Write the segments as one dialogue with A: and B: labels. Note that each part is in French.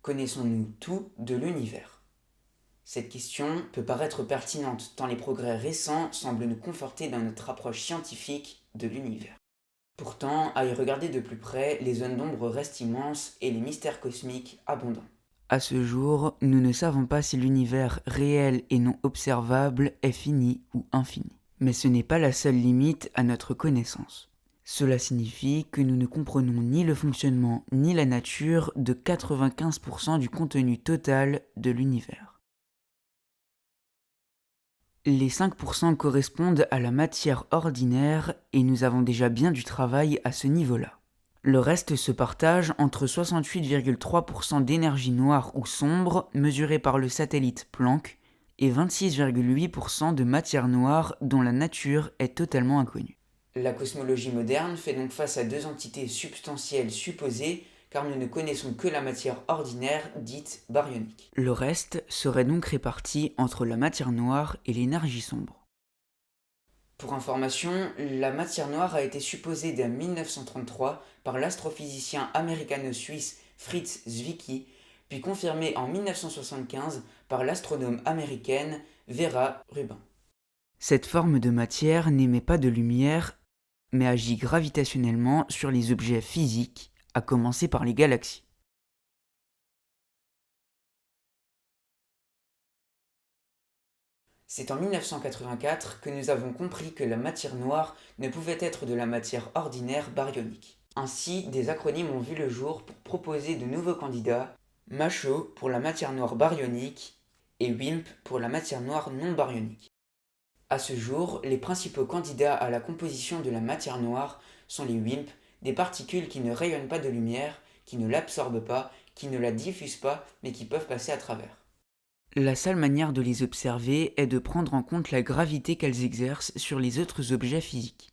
A: Connaissons-nous tout de l'univers? Cette question peut paraître pertinente tant les progrès récents semblent nous conforter dans notre approche scientifique de l'univers. Pourtant, à y regarder de plus près, les zones d'ombre restent immenses et les mystères cosmiques abondants. À ce jour, nous ne savons pas si l'univers réel et non observable est fini ou infini. Mais ce n'est pas la seule limite à notre connaissance. Cela signifie que nous ne comprenons ni le fonctionnement ni la nature de 95% du contenu total de l'univers. Les 5% correspondent à la matière ordinaire et nous avons déjà bien du travail à ce niveau-là. Le reste se partage entre 68,3% d'énergie noire ou sombre mesurée par le satellite Planck et 26,8% de matière noire dont la nature est totalement inconnue. La cosmologie moderne fait donc face à deux entités substantielles supposées car nous ne connaissons que la matière ordinaire dite baryonique. Le reste serait donc réparti entre la matière noire et l'énergie sombre. Pour information, la matière noire a été supposée dès 1933 par l'astrophysicien américano-suisse Fritz Zwicky, puis confirmée en 1975 par l'astronome américaine Vera Rubin. Cette forme de matière n'émet pas de lumière, mais agit gravitationnellement sur les objets physiques, à commencer par les galaxies. C'est en 1984 que nous avons compris que la matière noire ne pouvait être de la matière ordinaire baryonique. Ainsi, des acronymes ont vu le jour pour proposer de nouveaux candidats, MACHO pour la matière noire baryonique et WIMP pour la matière noire non baryonique. À ce jour, les principaux candidats à la composition de la matière noire sont les WIMP, des particules qui ne rayonnent pas de lumière, qui ne l'absorbent pas, qui ne la diffusent pas, mais qui peuvent passer à travers. La seule manière de les observer est de prendre en compte la gravité qu'elles exercent sur les autres objets physiques.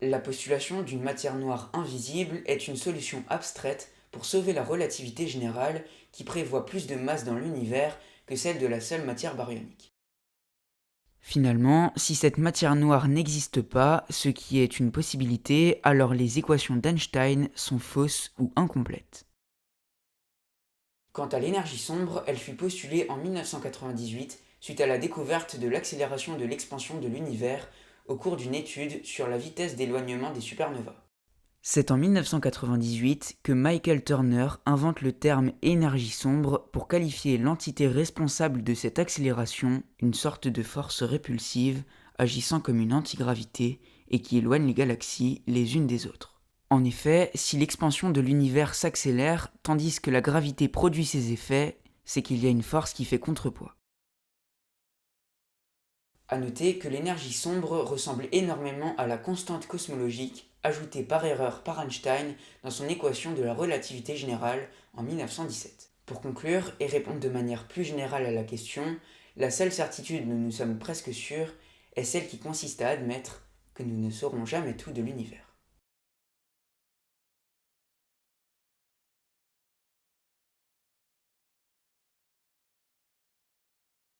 A: La postulation d'une matière noire invisible est une solution abstraite pour sauver la relativité générale qui prévoit plus de masse dans l'univers que celle de la seule matière baryonique. Finalement, si cette matière noire n'existe pas, ce qui est une possibilité, alors les équations d'Einstein sont fausses ou incomplètes. Quant à l'énergie sombre, elle fut postulée en 1998 suite à la découverte de l'accélération de l'expansion de l'univers au cours d'une étude sur la vitesse d'éloignement des supernovas. C'est en 1998 que Michael Turner invente le terme énergie sombre pour qualifier l'entité responsable de cette accélération, une sorte de force répulsive agissant comme une antigravité et qui éloigne les galaxies les unes des autres. En effet, si l'expansion de l'univers s'accélère tandis que la gravité produit ses effets, c'est qu'il y a une force qui fait contrepoids. À noter que l'énergie sombre ressemble énormément à la constante cosmologique ajoutée par erreur par Einstein dans son équation de la relativité générale en 1917. Pour conclure et répondre de manière plus générale à la question, la seule certitude dont nous sommes presque sûrs est celle qui consiste à admettre que nous ne saurons jamais tout de l'univers.